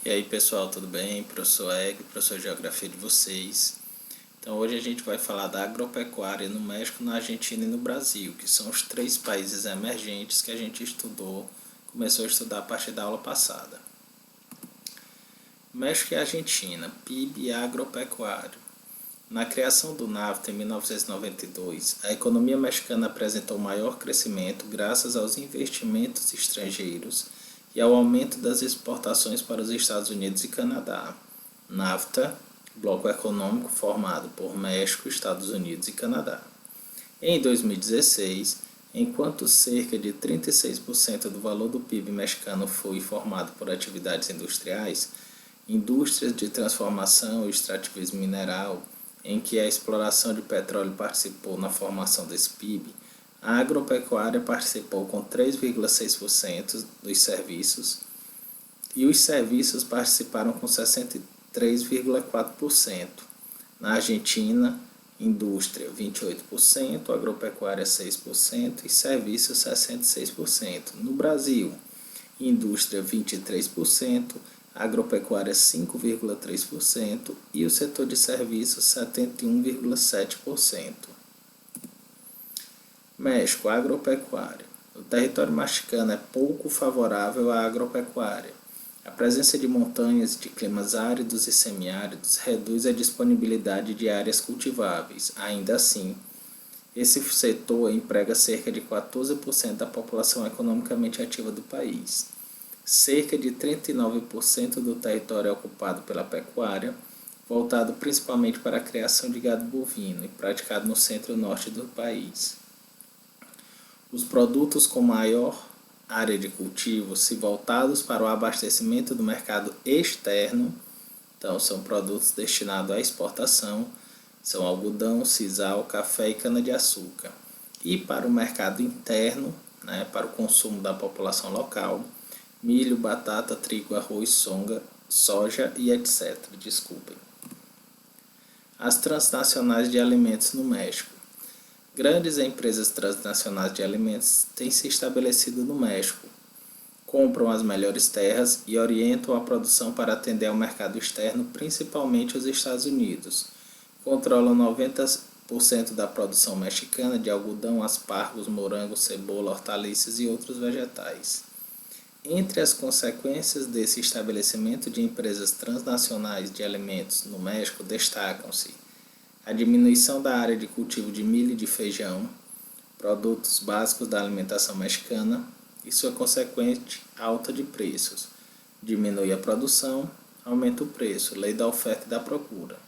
E aí pessoal, tudo bem? Professor Eg, professor de Geografia de vocês. Então hoje a gente vai falar da agropecuária no México, na Argentina e no Brasil, que são os 3 países emergentes que a gente começou a estudar a partir da aula passada. México e Argentina, PIB e agropecuário. Na criação do NAFTA em 1992, a economia mexicana apresentou maior crescimento graças aos investimentos estrangeiros e ao aumento das exportações para os Estados Unidos e Canadá. NAFTA, bloco econômico formado por México, Estados Unidos e Canadá. Em 2016, enquanto cerca de 36% do valor do PIB mexicano foi formado por atividades industriais, indústrias de transformação e extrativismo mineral, em que a exploração de petróleo participou na formação desse PIB, a agropecuária participou com 3,6% dos serviços e os serviços participaram com 63,4%. Na Argentina, indústria 28%, agropecuária 6% e serviços 66%. No Brasil, indústria 23%, agropecuária 5,3% e o setor de serviços 71,7%. México, agropecuária. O território mexicano é pouco favorável à agropecuária. A presença de montanhas e de climas áridos e semiáridos reduz a disponibilidade de áreas cultiváveis. Ainda assim, esse setor emprega cerca de 14% da população economicamente ativa do país. Cerca de 39% do território é ocupado pela pecuária, voltado principalmente para a criação de gado bovino e praticado no centro e norte do país. Os produtos com maior área de cultivo, se voltados para o abastecimento do mercado externo, então são produtos destinados à exportação, são algodão, sisal, café e cana-de-açúcar. E para o mercado interno, para o consumo da população local, milho, batata, trigo, arroz, soja e etc. As transnacionais de alimentos no México. Grandes empresas transnacionais de alimentos têm se estabelecido no México, compram as melhores terras e orientam a produção para atender ao mercado externo, principalmente os Estados Unidos. Controlam 90% da produção mexicana de algodão, aspargos, morangos, cebola, hortaliças e outros vegetais. Entre as consequências desse estabelecimento de empresas transnacionais de alimentos no México destacam-se a diminuição da área de cultivo de milho e de feijão, produtos básicos da alimentação mexicana, e sua consequente alta de preços. Diminui a produção, aumenta o preço, lei da oferta e da procura.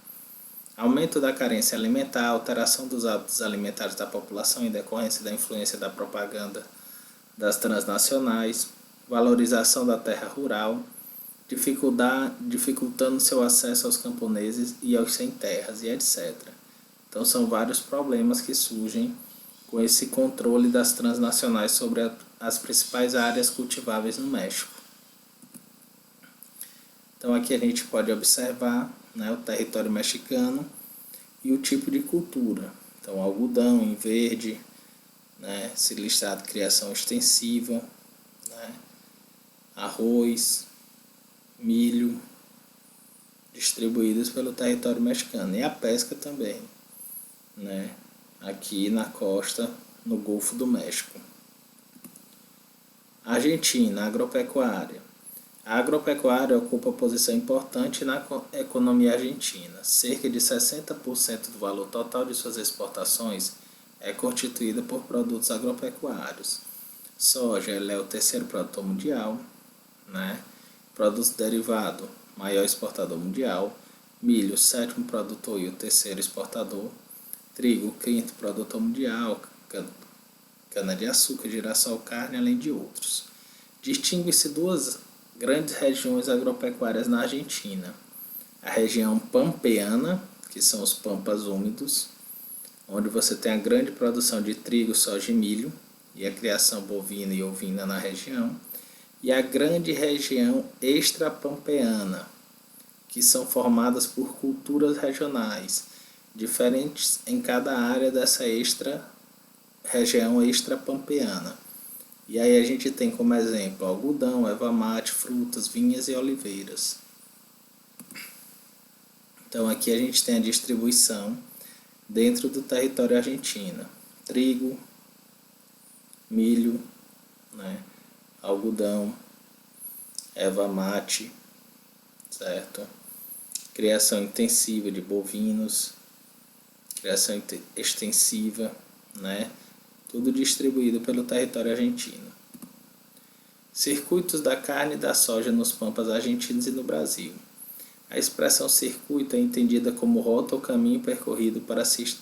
Aumento da carência alimentar, alteração dos hábitos alimentares da população em decorrência da influência da propaganda das transnacionais, valorização da terra rural, dificultando seu acesso aos camponeses e aos sem terras e etc. Então são vários problemas que surgem com esse controle das transnacionais sobre as principais áreas cultiváveis no México. Então aqui a gente pode observar o território mexicano e o tipo de cultura. Então algodão em verde, se listado criação extensiva, arroz, milho, distribuídos pelo território mexicano, e a pesca também, aqui na costa, no Golfo do México. Argentina, agropecuária. A agropecuária ocupa posição importante na economia argentina. Cerca de 60% do valor total de suas exportações é constituída por produtos agropecuários. Soja é o terceiro produtor mundial, Produtos derivados, maior exportador mundial. Milho, sétimo produtor e o terceiro exportador. Trigo, quinto produtor mundial. Cana-de-açúcar, girassol, carne, além de outros. Distinguem-se 2 grandes regiões agropecuárias na Argentina. A região pampeana, que são os pampas úmidos, onde você tem a grande produção de trigo, soja e milho, e a criação bovina e ovina na região. E a grande região extrapampeana, que são formadas por culturas regionais, diferentes em cada área dessa região extrapampeana. E aí a gente tem como exemplo algodão, erva mate, frutas, vinhas e oliveiras. Então aqui a gente tem a distribuição dentro do território argentino: trigo, milho, né, algodão, erva mate, certo? Criação intensiva de bovinos, criação extensiva, né? Tudo distribuído pelo território argentino. Circuitos da carne e da soja nos pampas argentinos e no Brasil. A expressão circuito é entendida como rota ou caminho percorrido para se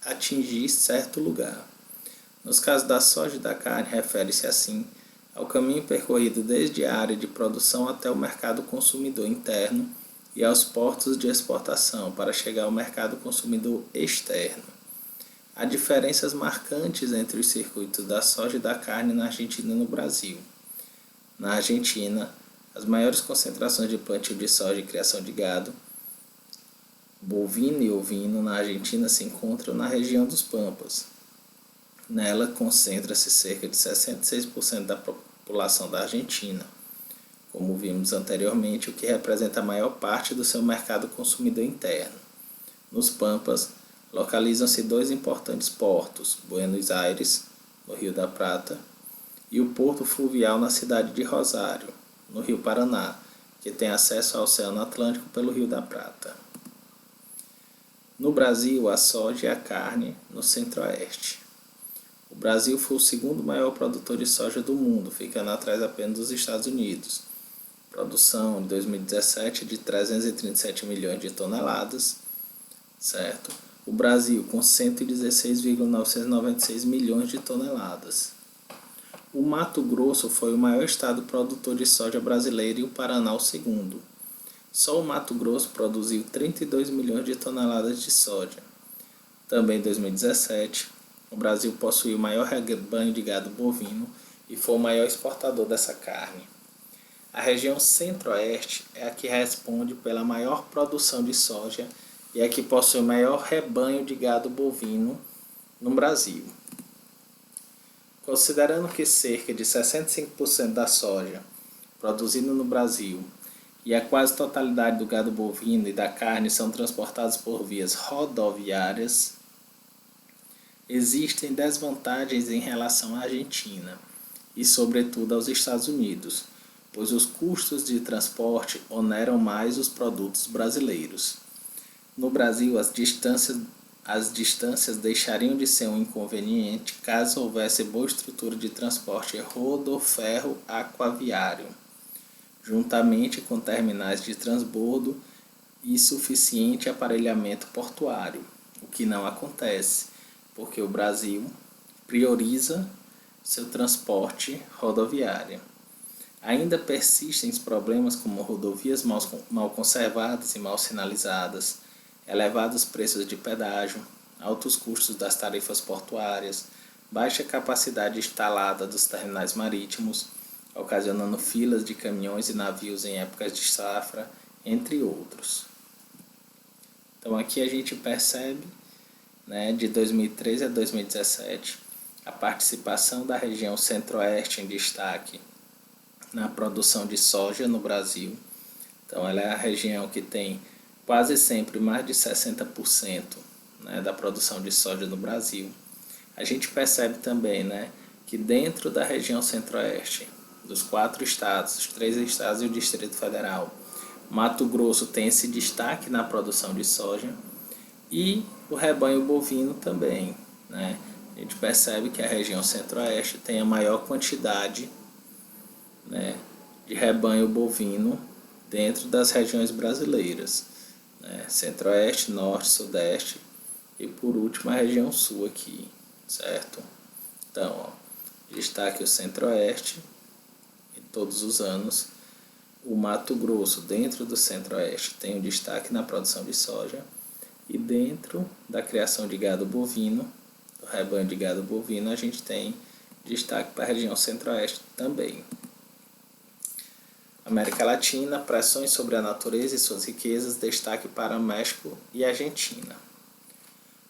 atingir certo lugar. Nos casos da soja e da carne, refere-se assim ao caminho percorrido desde a área de produção até o mercado consumidor interno e aos portos de exportação para chegar ao mercado consumidor externo. Há diferenças marcantes entre os circuitos da soja e da carne na Argentina e no Brasil. Na Argentina, as maiores concentrações de plantio de soja e criação de gado bovino e ovino na Argentina se encontram na região dos Pampas. Nela concentra-se cerca de 66% da população da Argentina, como vimos anteriormente, o que representa a maior parte do seu mercado consumidor interno. Nos Pampas, localizam-se dois importantes portos: Buenos Aires, no Rio da Prata, e o porto fluvial na cidade de Rosário, no Rio Paraná, que tem acesso ao Oceano Atlântico pelo Rio da Prata. No Brasil, a soja e a carne no Centro-Oeste. O Brasil foi o segundo maior produtor de soja do mundo, ficando atrás apenas dos Estados Unidos. Produção em 2017 de 337 milhões de toneladas, certo? O Brasil com 116,996 milhões de toneladas. O Mato Grosso foi o maior estado produtor de soja brasileiro e o Paraná o segundo. Só o Mato Grosso produziu 32 milhões de toneladas de soja. Também em 2017, o Brasil possuiu o maior rebanho de gado bovino e foi o maior exportador dessa carne. A região Centro-Oeste é a que responde pela maior produção de soja e a que possui o maior rebanho de gado bovino no Brasil. Considerando que cerca de 65% da soja produzida no Brasil e a quase totalidade do gado bovino e da carne são transportados por vias rodoviárias, existem desvantagens em relação à Argentina e, sobretudo, aos Estados Unidos, pois os custos de transporte oneram mais os produtos brasileiros. No Brasil, as distâncias deixariam de ser um inconveniente caso houvesse boa estrutura de transporte rodoferro-aquaviário, juntamente com terminais de transbordo e suficiente aparelhamento portuário, o que não acontece, porque o Brasil prioriza seu transporte rodoviário. Ainda persistem problemas como rodovias mal conservadas e mal sinalizadas, elevados preços de pedágio, altos custos das tarifas portuárias, baixa capacidade instalada dos terminais marítimos, ocasionando filas de caminhões e navios em épocas de safra, entre outros. Então aqui a gente percebe, de 2013 a 2017, a participação da região Centro-Oeste em destaque na produção de soja no Brasil. Então ela é a região que tem quase sempre mais de 60% da produção de soja no Brasil. A gente percebe também que dentro da região Centro-Oeste, dos 4 estados, os 3 estados e o Distrito Federal, Mato Grosso tem esse destaque na produção de soja e o rebanho bovino também. A gente percebe que a região Centro-Oeste tem a maior quantidade de rebanho bovino dentro das regiões brasileiras. Centro-Oeste, Norte, Sudeste e por último a região Sul aqui, certo? Então, destaque o Centro-Oeste em todos os anos. O Mato Grosso, dentro do Centro-Oeste, tem um destaque na produção de soja e dentro da criação de gado bovino, do rebanho de gado bovino, a gente tem destaque para a região Centro-Oeste também. América Latina, pressões sobre a natureza e suas riquezas, destaque para México e Argentina.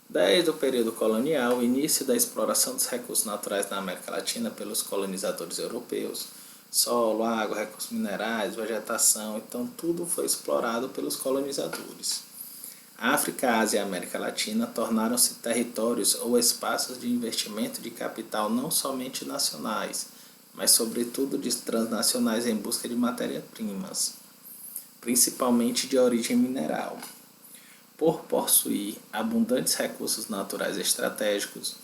Desde o período colonial, o início da exploração dos recursos naturais na América Latina pelos colonizadores europeus, solo, água, recursos minerais, vegetação, então tudo foi explorado pelos colonizadores. A África, Ásia e América Latina tornaram-se territórios ou espaços de investimento de capital não somente nacionais, mas sobretudo de transnacionais em busca de matérias-primas, principalmente de origem mineral. Por possuir abundantes recursos naturais estratégicos,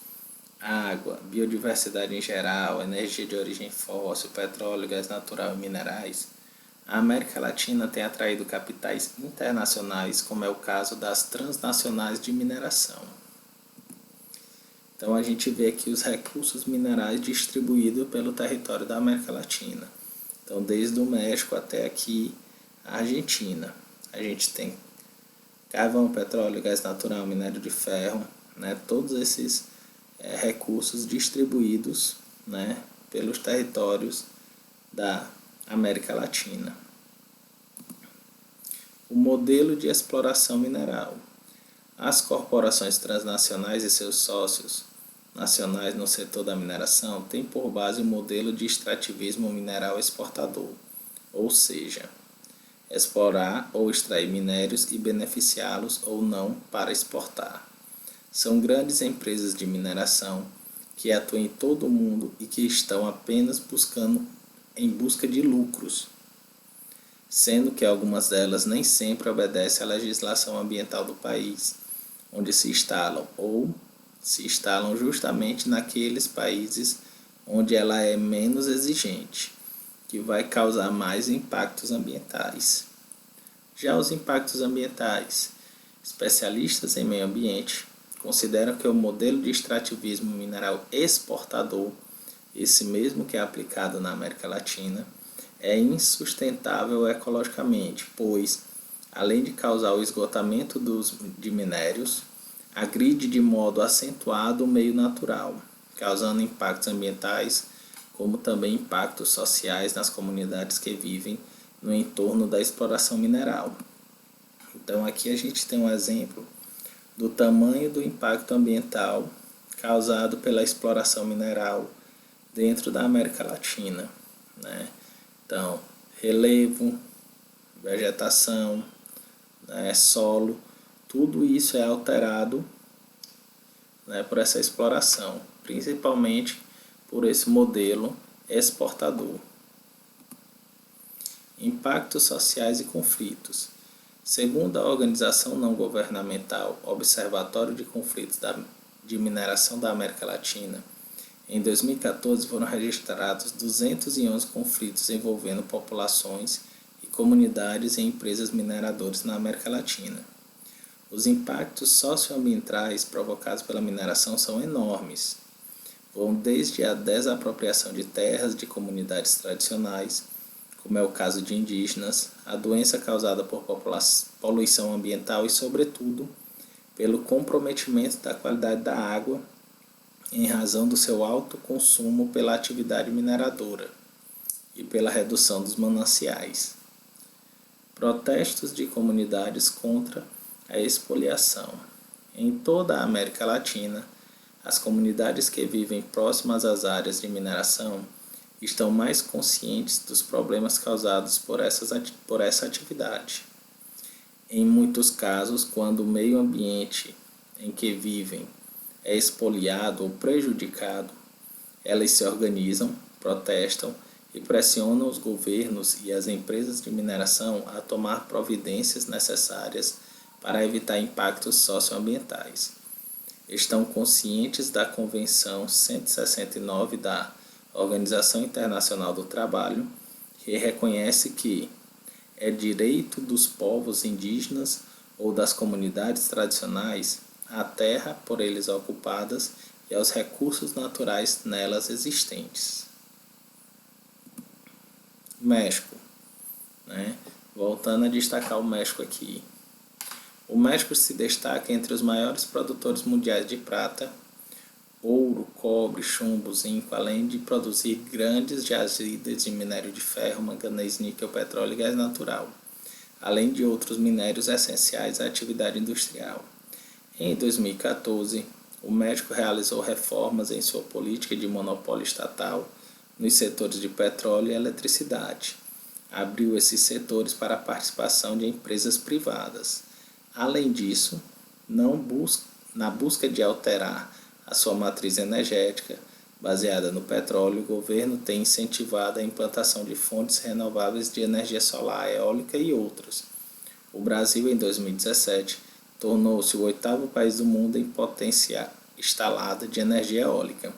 água, biodiversidade em geral, energia de origem fóssil, petróleo, gás natural e minerais, a América Latina tem atraído capitais internacionais, como é o caso das transnacionais de mineração. Então a gente vê aqui os recursos minerais distribuídos pelo território da América Latina. Então desde o México até aqui a Argentina. A gente tem carvão, petróleo, gás natural, minério de ferro, né, todos esses recursos distribuídos, né, pelos territórios da América Latina. O modelo de exploração mineral. As corporações transnacionais e seus sócios nacionais no setor da mineração têm por base o modelo de extrativismo mineral exportador, ou seja, explorar ou extrair minérios e beneficiá-los ou não para exportar. São grandes empresas de mineração que atuam em todo o mundo e que estão apenas em busca de lucros, sendo que algumas delas nem sempre obedecem à legislação ambiental do país onde se instalam ou se instalam justamente naqueles países onde ela é menos exigente, que vai causar mais impactos ambientais. Já os impactos ambientais, especialistas em meio ambiente consideram que o modelo de extrativismo mineral exportador, esse mesmo que é aplicado na América Latina, é insustentável ecologicamente, pois, além de causar o esgotamento de minérios, agride de modo acentuado o meio natural, causando impactos ambientais, como também impactos sociais nas comunidades que vivem no entorno da exploração mineral. Então aqui a gente tem um exemplo do tamanho do impacto ambiental causado pela exploração mineral dentro da América Latina, né? Então, relevo, vegetação, né, solo, tudo isso é alterado, né, por essa exploração, principalmente por esse modelo exportador. Impactos sociais e conflitos. Segundo a organização não governamental Observatório de Conflitos de Mineração da América Latina, em 2014 foram registrados 211 conflitos envolvendo populações e comunidades e empresas mineradoras na América Latina. Os impactos socioambientais provocados pela mineração são enormes. Vão desde a desapropriação de terras de comunidades tradicionais, como é o caso de indígenas, a doença causada por poluição ambiental e, sobretudo, pelo comprometimento da qualidade da água em razão do seu alto consumo pela atividade mineradora e pela redução dos mananciais. Protestos de comunidades contra a expoliação. Em toda a América Latina, as comunidades que vivem próximas às áreas de mineração estão mais conscientes dos problemas causados por essa atividade. Em muitos casos, quando o meio ambiente em que vivem é expoliado ou prejudicado, elas se organizam, protestam e pressionam os governos e as empresas de mineração a tomar providências necessárias para evitar impactos socioambientais. Estão conscientes da Convenção 169 da Organização Internacional do Trabalho, que reconhece que é direito dos povos indígenas ou das comunidades tradicionais à terra por eles ocupadas e aos recursos naturais nelas existentes. México, né? Voltando a destacar o México aqui. O México se destaca entre os maiores produtores mundiais de prata, ouro, cobre, chumbo, zinco, além de produzir grandes jazidas de minério de ferro, manganês, níquel, petróleo e gás natural, além de outros minérios essenciais à atividade industrial. Em 2014, o México realizou reformas em sua política de monopólio estatal nos setores de petróleo e eletricidade. Abriu esses setores para a participação de empresas privadas. Além disso, na busca de alterar a sua matriz energética baseada no petróleo, o governo tem incentivado a implantação de fontes renováveis de energia solar, eólica e outras. O Brasil, em 2017, tornou-se o 8º país do mundo em potência instalada de energia eólica.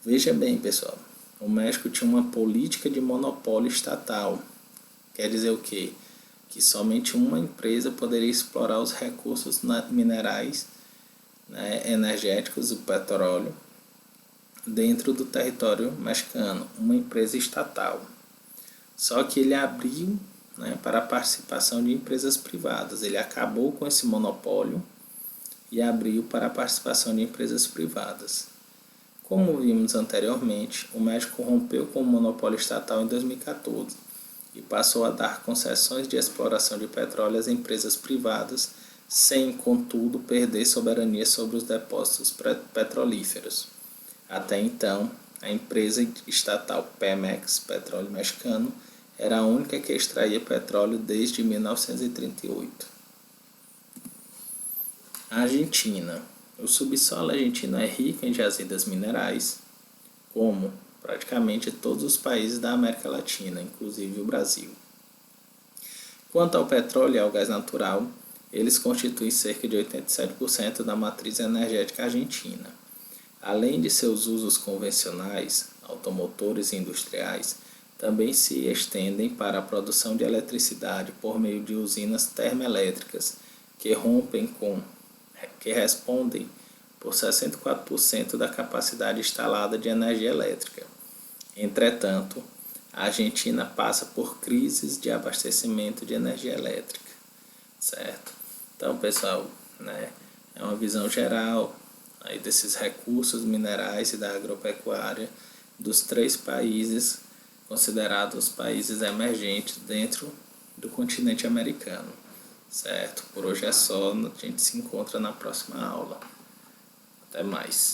Veja bem, pessoal, o México tinha uma política de monopólio estatal. Quer dizer o quê? Que somente uma empresa poderia explorar os recursos minerais, energéticos, o petróleo, dentro do território mexicano, uma empresa estatal. Só que ele abriu, para a participação de empresas privadas. Ele acabou com esse monopólio e abriu para a participação de empresas privadas. Como vimos anteriormente, o México rompeu com o monopólio estatal em 2014 e passou a dar concessões de exploração de petróleo às empresas privadas, sem, contudo, perder soberania sobre os depósitos petrolíferos. Até então, a empresa estatal Pemex, Petróleo Mexicano, era a única que extraía petróleo desde 1938. A Argentina. O subsolo argentino é rico em jazidas minerais, como praticamente todos os países da América Latina, inclusive o Brasil. Quanto ao petróleo e ao gás natural, eles constituem cerca de 87% da matriz energética argentina. Além de seus usos convencionais, automotores e industriais, também se estendem para a produção de eletricidade por meio de usinas termoelétricas que respondem por 64% da capacidade instalada de energia elétrica. Entretanto, a Argentina passa por crises de abastecimento de energia elétrica, certo? Então, pessoal, é uma visão geral aí desses recursos minerais e da agropecuária dos 3 países considerados países emergentes dentro do continente americano, certo? Por hoje é só, a gente se encontra na próxima aula. Até mais.